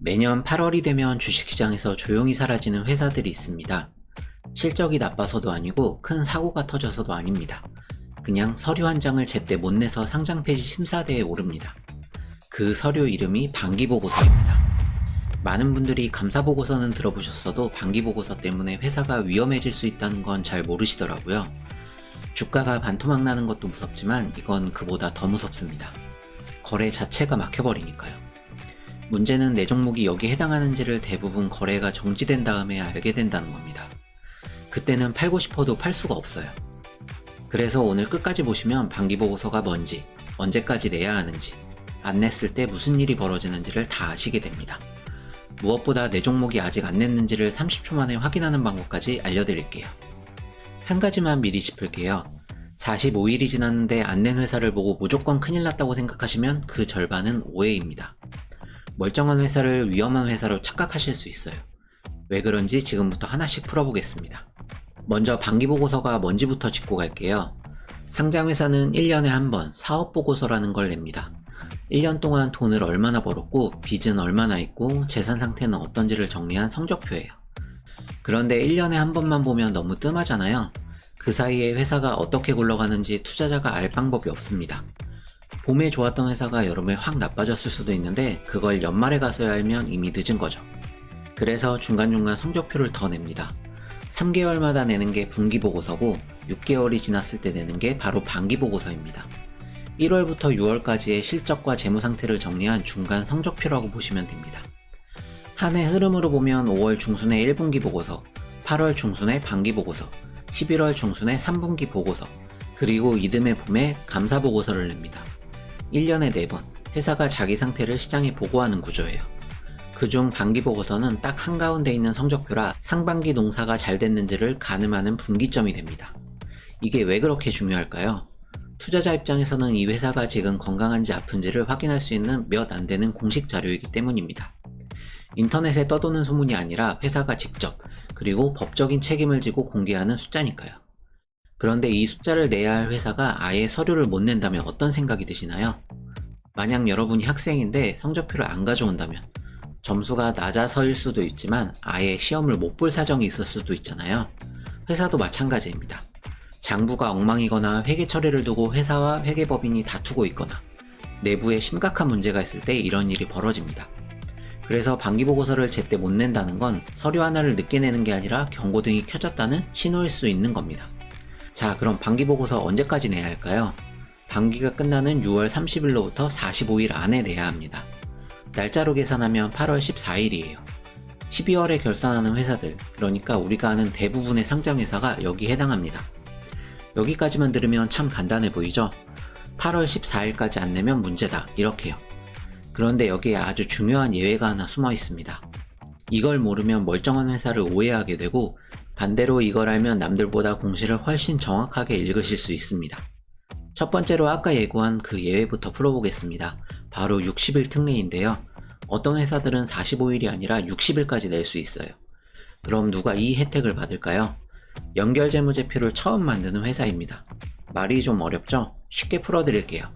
매년 8월이 되면 주식시장에서 조용히 사라지는 회사들이 있습니다. 실적이 나빠서도 아니고 큰 사고가 터져서도 아닙니다. 그냥 서류 한 장을 제때 못 내서 상장 폐지 심사대에 오릅니다. 그 서류 이름이 반기보고서입니다. 많은 분들이 감사보고서는 들어보셨어도 반기보고서 때문에 회사가 위험해질 수 있다는 건 잘 모르시더라고요. 주가가 반토막 나는 것도 무섭지만 이건 그보다 더 무섭습니다. 거래 자체가 막혀버리니까요. 문제는 내 종목이 여기에 해당하는지를 대부분 거래가 정지된 다음에 알게 된다는 겁니다. 그때는 팔고 싶어도 팔 수가 없어요. 그래서 오늘 끝까지 보시면 반기보고서가 뭔지, 언제까지 내야 하는지, 안 냈을 때 무슨 일이 벌어지는지를 다 아시게 됩니다. 무엇보다 내 종목이 아직 안 냈는지를 30초 만에 확인하는 방법까지 알려드릴게요. 한 가지만 미리 짚을게요. 45일이 지났는데 안 낸 회사를 보고 무조건 큰일 났다고 생각하시면 그 절반은 오해입니다. 멀쩡한 회사를 위험한 회사로 착각하실 수 있어요. 왜 그런지 지금부터 하나씩 풀어보겠습니다. 먼저 반기보고서가 뭔지부터 짚고 갈게요. 상장회사는 1년에 한 번 사업보고서라는 걸 냅니다. 1년 동안 돈을 얼마나 벌었고 빚은 얼마나 있고 재산 상태는 어떤지를 정리한 성적표예요. 그런데 1년에 한 번만 보면 너무 뜸하잖아요. 그 사이에 회사가 어떻게 굴러가는지 투자자가 알 방법이 없습니다. 봄에 좋았던 회사가 여름에 확 나빠졌을 수도 있는데 그걸 연말에 가서야 알면 이미 늦은 거죠. 그래서 중간중간 성적표를 더 냅니다. 3개월마다 내는 게 분기보고서고 6개월이 지났을 때 내는 게 바로 반기보고서입니다. 1월부터 6월까지의 실적과 재무상태를 정리한 중간 성적표라고 보시면 됩니다. 한 해 흐름으로 보면 5월 중순에 1분기 보고서, 8월 중순에 반기보고서, 11월 중순에 3분기 보고서, 그리고 이듬해 봄에 감사보고서를 냅니다. 1년에 4번 회사가 자기 상태를 시장에 보고하는 구조예요. 그중 반기보고서는 딱 한가운데 있는 성적표라 상반기 농사가 잘 됐는지를 가늠하는 분기점이 됩니다. 이게 왜 그렇게 중요할까요? 투자자 입장에서는 이 회사가 지금 건강한지 아픈지를 확인할 수 있는 몇 안 되는 공식 자료이기 때문입니다. 인터넷에 떠도는 소문이 아니라 회사가 직접 그리고 법적인 책임을 지고 공개하는 숫자니까요. 그런데 이 숫자를 내야 할 회사가 아예 서류를 못 낸다면 어떤 생각이 드시나요? 만약 여러분이 학생인데 성적표를 안 가져온다면 점수가 낮아서일 수도 있지만 아예 시험을 못 볼 사정이 있을 수도 있잖아요. 회사도 마찬가지입니다. 장부가 엉망이거나 회계 처리를 두고 회사와 회계법인이 다투고 있거나 내부에 심각한 문제가 있을 때 이런 일이 벌어집니다. 그래서 반기보고서를 제때 못 낸다는 건 서류 하나를 늦게 내는 게 아니라 경고등이 켜졌다는 신호일 수 있는 겁니다. 자, 그럼 반기보고서 언제까지 내야 할까요? 반기가 끝나는 6월 30일로부터 45일 안에 내야 합니다. 날짜로 계산하면 8월 14일이에요. 12월에 결산하는 회사들, 그러니까 우리가 아는 대부분의 상장회사가 여기 해당합니다. 여기까지만 들으면 참 간단해 보이죠? 8월 14일까지 안 내면 문제다, 이렇게요. 그런데 여기에 아주 중요한 예외가 하나 숨어 있습니다. 이걸 모르면 멀쩡한 회사를 오해하게 되고 반대로 이걸 알면 남들보다 공시를 훨씬 정확하게 읽으실 수 있습니다. 첫 번째로 아까 예고한 그 예외부터 풀어보겠습니다. 바로 60일 특례인데요. 어떤 회사들은 45일이 아니라 60일까지 낼 수 있어요. 그럼 누가 이 혜택을 받을까요? 연결재무제표를 처음 만드는 회사입니다. 말이 좀 어렵죠? 쉽게 풀어드릴게요.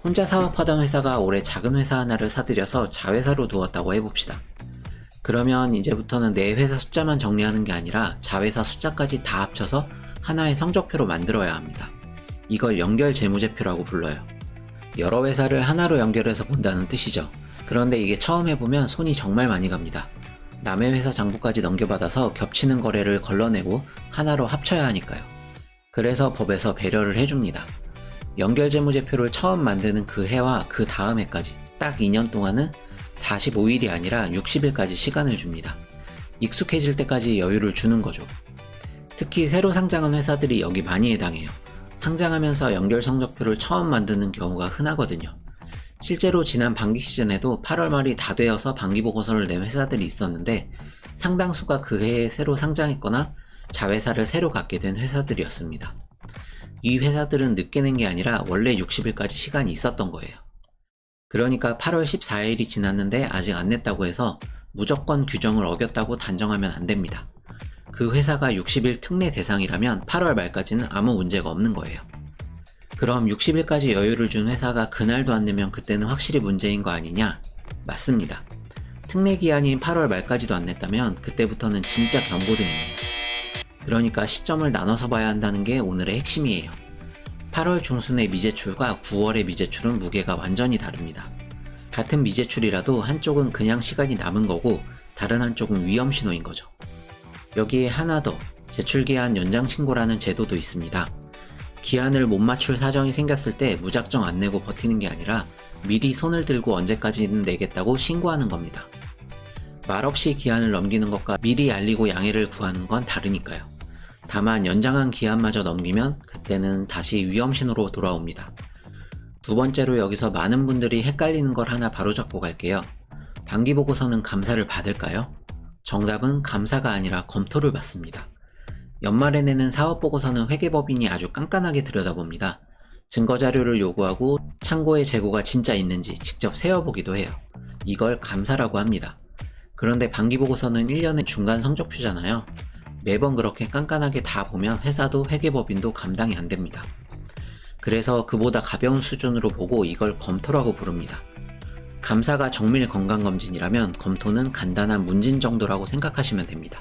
혼자 사업하던 회사가 올해 작은 회사 하나를 사들여서 자회사로 두었다고 해봅시다. 그러면 이제부터는 내 회사 숫자만 정리하는 게 아니라 자회사 숫자까지 다 합쳐서 하나의 성적표로 만들어야 합니다. 이걸 연결재무제표라고 불러요. 여러 회사를 하나로 연결해서 본다는 뜻이죠. 그런데 이게 처음 해보면 손이 정말 많이 갑니다. 남의 회사 장부까지 넘겨받아서 겹치는 거래를 걸러내고 하나로 합쳐야 하니까요. 그래서 법에서 배려를 해줍니다. 연결재무제표를 처음 만드는 그 해와 그 다음 해까지 딱 2년 동안은 45일이 아니라 60일까지 시간을 줍니다. 익숙해질 때까지 여유를 주는 거죠. 특히 새로 상장한 회사들이 여기 많이 해당해요. 상장하면서 연결 성적표를 처음 만드는 경우가 흔하거든요. 실제로 지난 반기 시즌에도 8월 말이 다 되어서 반기보고서를 낸 회사들이 있었는데 상당수가 그 해에 새로 상장했거나 자회사를 새로 갖게 된 회사들이었습니다. 이 회사들은 늦게 낸 게 아니라 원래 60일까지 시간이 있었던 거예요. 그러니까 8월 14일이 지났는데 아직 안 냈다고 해서 무조건 규정을 어겼다고 단정하면 안 됩니다. 그 회사가 60일 특례 대상이라면 8월 말까지는 아무 문제가 없는 거예요. 그럼 60일까지 여유를 준 회사가 그날도 안 내면 그때는 확실히 문제인 거 아니냐? 맞습니다. 특례 기한인 8월 말까지도 안 냈다면 그때부터는 진짜 경고등입니다. 그러니까 시점을 나눠서 봐야 한다는 게 오늘의 핵심이에요. 8월 중순의 미제출과 9월의 미제출은 무게가 완전히 다릅니다. 같은 미제출이라도 한쪽은 그냥 시간이 남은 거고 다른 한쪽은 위험 신호인 거죠. 여기에 하나 더, 제출기한 연장 신고라는 제도도 있습니다. 기한을 못 맞출 사정이 생겼을 때 무작정 안 내고 버티는 게 아니라 미리 손을 들고 언제까지는 내겠다고 신고하는 겁니다. 말없이 기한을 넘기는 것과 미리 알리고 양해를 구하는 건 다르니까요. 다만 연장한 기한마저 넘기면 그때는 다시 위험 신호로 돌아옵니다. 두 번째로 여기서 많은 분들이 헷갈리는 걸 하나 바로잡고 갈게요. 반기보고서는 감사를 받을까요? 정답은 감사가 아니라 검토를 받습니다. 연말에 내는 사업보고서는 회계법인이 아주 깐깐하게 들여다봅니다. 증거자료를 요구하고 창고에 재고가 진짜 있는지 직접 세어보기도 해요. 이걸 감사라고 합니다. 그런데 반기보고서는 1년의 중간 성적표잖아요. 매번 그렇게 깐깐하게 다 보면 회사도 회계법인도 감당이 안 됩니다. 그래서 그보다 가벼운 수준으로 보고 이걸 검토라고 부릅니다. 감사가 정밀 건강검진이라면 검토는 간단한 문진 정도라고 생각하시면 됩니다.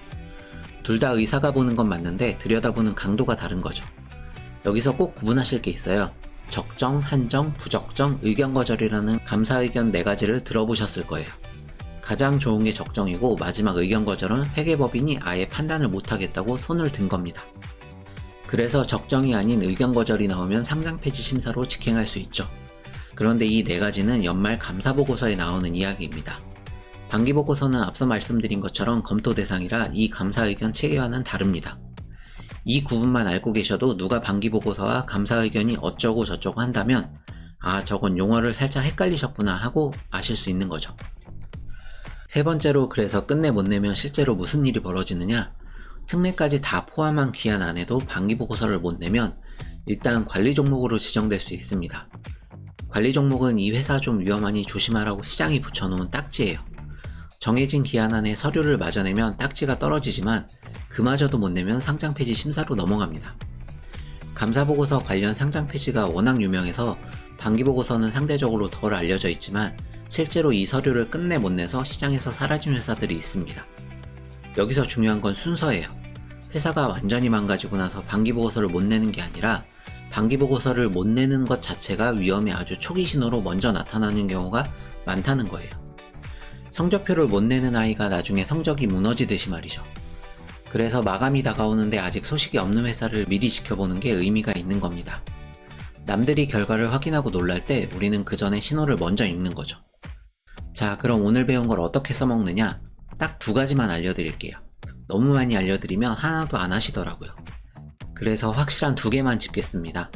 둘 다 의사가 보는 건 맞는데 들여다보는 강도가 다른 거죠. 여기서 꼭 구분하실 게 있어요. 적정, 한정, 부적정, 의견거절이라는 감사 의견 4가지를 들어보셨을 거예요. 가장 좋은 게 적정이고 마지막 의견거절은 회계법인이 아예 판단을 못하겠다고 손을 든 겁니다. 그래서 적정이 아닌 의견거절이 나오면 상장폐지 심사로 직행할 수 있죠. 그런데 이 4가지는 연말 감사보고서에 나오는 이야기입니다. 반기보고서는 앞서 말씀드린 것처럼 검토 대상이라 이 감사 의견 체계와는 다릅니다. 이 구분만 알고 계셔도 누가 반기보고서와 감사 의견이 어쩌고 저쩌고 한다면 아, 저건 용어를 살짝 헷갈리셨구나 하고 아실 수 있는 거죠. 세 번째로 그래서 끝내 못 내면 실제로 무슨 일이 벌어지느냐? 특례까지 다 포함한 기한 안에도 반기보고서를 못 내면 일단 관리 종목으로 지정될 수 있습니다. 관리 종목은 이 회사 좀 위험하니 조심하라고 시장이 붙여놓은 딱지예요. 정해진 기한 안에 서류를 마저 내면 딱지가 떨어지지만 그마저도 못 내면 상장폐지 심사로 넘어갑니다. 감사보고서 관련 상장폐지가 워낙 유명해서 반기보고서는 상대적으로 덜 알려져 있지만 실제로 이 서류를 끝내 못 내서 시장에서 사라진 회사들이 있습니다. 여기서 중요한 건 순서예요. 회사가 완전히 망가지고 나서 반기보고서를 못 내는 게 아니라 반기보고서를 못 내는 것 자체가 위험의 아주 초기 신호로 먼저 나타나는 경우가 많다는 거예요. 성적표를 못 내는 아이가 나중에 성적이 무너지듯이 말이죠. 그래서 마감이 다가오는데 아직 소식이 없는 회사를 미리 지켜보는 게 의미가 있는 겁니다. 남들이 결과를 확인하고 놀랄 때 우리는 그 전에 신호를 먼저 읽는 거죠. 자, 그럼 오늘 배운 걸 어떻게 써먹느냐? 딱 2가지만 알려드릴게요. 너무 많이 알려드리면 하나도 안 하시더라고요. 그래서 확실한 2개만 짚겠습니다.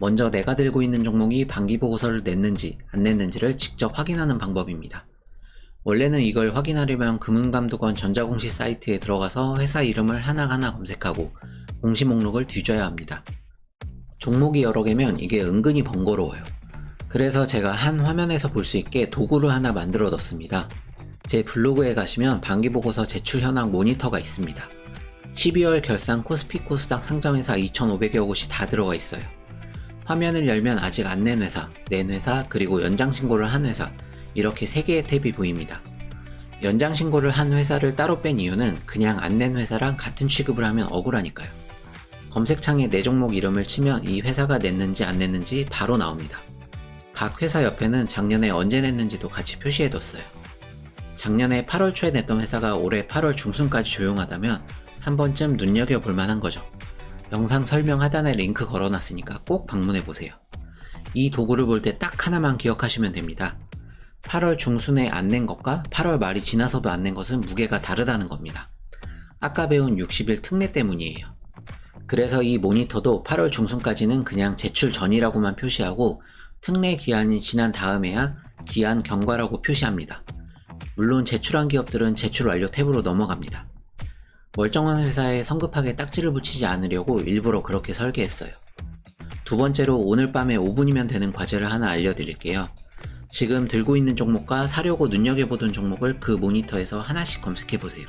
먼저 내가 들고 있는 종목이 반기보고서를 냈는지 안 냈는지를 직접 확인하는 방법입니다. 원래는 이걸 확인하려면 금융감독원 전자공시 사이트에 들어가서 회사 이름을 하나하나 검색하고 공시 목록을 뒤져야 합니다. 종목이 여러 개면 이게 은근히 번거로워요. 그래서 제가 한 화면에서 볼 수 있게 도구를 하나 만들어 뒀습니다. 제 블로그에 가시면 반기보고서 제출 현황 모니터가 있습니다. 12월 결산 코스피 코스닥 상장회사 2,500여 곳이 다 들어가 있어요. 화면을 열면 아직 안 낸 회사, 낸 회사, 그리고 연장 신고를 한 회사, 이렇게 3개의 탭이 보입니다. 연장 신고를 한 회사를 따로 뺀 이유는 그냥 안 낸 회사랑 같은 취급을 하면 억울하니까요. 검색창에 내 종목 이름을 치면 이 회사가 냈는지 안 냈는지 바로 나옵니다. 각 회사 옆에는 작년에 언제 냈는지도 같이 표시해뒀어요. 작년에 8월 초에 냈던 회사가 올해 8월 중순까지 조용하다면 한 번쯤 눈여겨볼 만한 거죠. 영상 설명 하단에 링크 걸어놨으니까 꼭 방문해보세요. 이 도구를 볼 때 딱 하나만 기억하시면 됩니다. 8월 중순에 안 낸 것과 8월 말이 지나서도 안 낸 것은 무게가 다르다는 겁니다. 아까 배운 60일 특례 때문이에요. 그래서 이 모니터도 8월 중순까지는 그냥 제출 전이라고만 표시하고 특례 기한이 지난 다음에야 기한 경과라고 표시합니다. 물론 제출한 기업들은 제출 완료 탭으로 넘어갑니다. 멀쩡한 회사에 성급하게 딱지를 붙이지 않으려고 일부러 그렇게 설계했어요. 두 번째로 오늘 밤에 5분이면 되는 과제를 하나 알려드릴게요. 지금 들고 있는 종목과 사려고 눈여겨보던 종목을 그 모니터에서 하나씩 검색해보세요.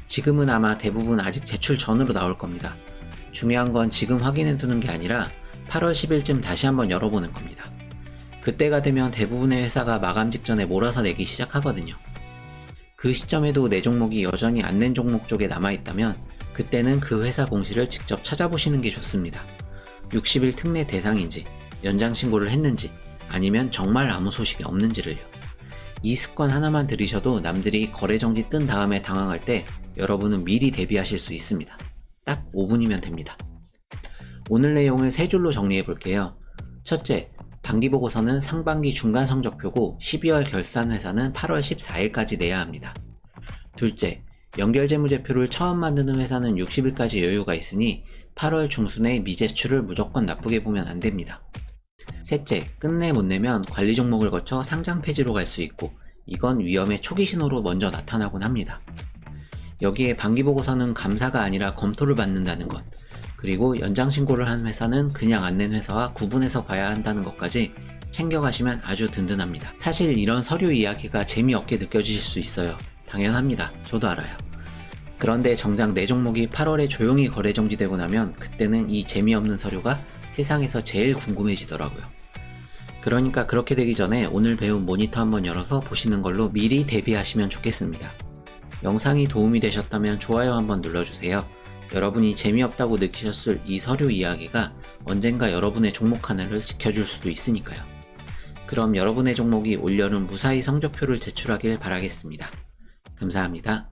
지금은 아마 대부분 아직 제출 전으로 나올 겁니다. 중요한 건 지금 확인해두는 게 아니라 8월 10일쯤 다시 한번 열어보는 겁니다. 그때가 되면 대부분의 회사가 마감 직전에 몰아서 내기 시작하거든요. 그 시점에도 내 종목이 여전히 안 낸 종목 쪽에 남아있다면 그때는 그 회사 공시를 직접 찾아보시는 게 좋습니다. 60일 특례 대상인지, 연장 신고를 했는지, 아니면 정말 아무 소식이 없는지를요. 이 습관 하나만 들이셔도 남들이 거래정지 뜬 다음에 당황할 때 여러분은 미리 대비하실 수 있습니다. 딱 5분이면 됩니다. 오늘 내용을 세 줄로 정리해 볼게요. 첫째, 반기보고서는 상반기 중간 성적표고 12월 결산 회사는 8월 14일까지 내야 합니다. 둘째, 연결재무제표를 처음 만드는 회사는 60일까지 여유가 있으니 8월 중순에 미제출을 무조건 나쁘게 보면 안 됩니다. 셋째, 끝내 못 내면 관리 종목을 거쳐 상장 폐지로 갈 수 있고 이건 위험의 초기 신호로 먼저 나타나곤 합니다. 여기에 반기보고서는 감사가 아니라 검토를 받는다는 것, 그리고 연장 신고를 한 회사는 그냥 안 낸 회사와 구분해서 봐야 한다는 것까지 챙겨가시면 아주 든든합니다. 사실 이런 서류 이야기가 재미없게 느껴지실 수 있어요. 당연합니다. 저도 알아요. 그런데 정작 내 종목이 8월에 조용히 거래 정지되고 나면 그때는 이 재미없는 서류가 세상에서 제일 궁금해지더라고요. 그러니까 그렇게 되기 전에 오늘 배운 모니터 한번 열어서 보시는 걸로 미리 대비하시면 좋겠습니다. 영상이 도움이 되셨다면 좋아요 한번 눌러주세요. 여러분이 재미없다고 느끼셨을 이 서류 이야기가 언젠가 여러분의 종목 하나를 지켜줄 수도 있으니까요. 그럼 여러분의 종목이 올여름 무사히 성적표를 제출하길 바라겠습니다. 감사합니다.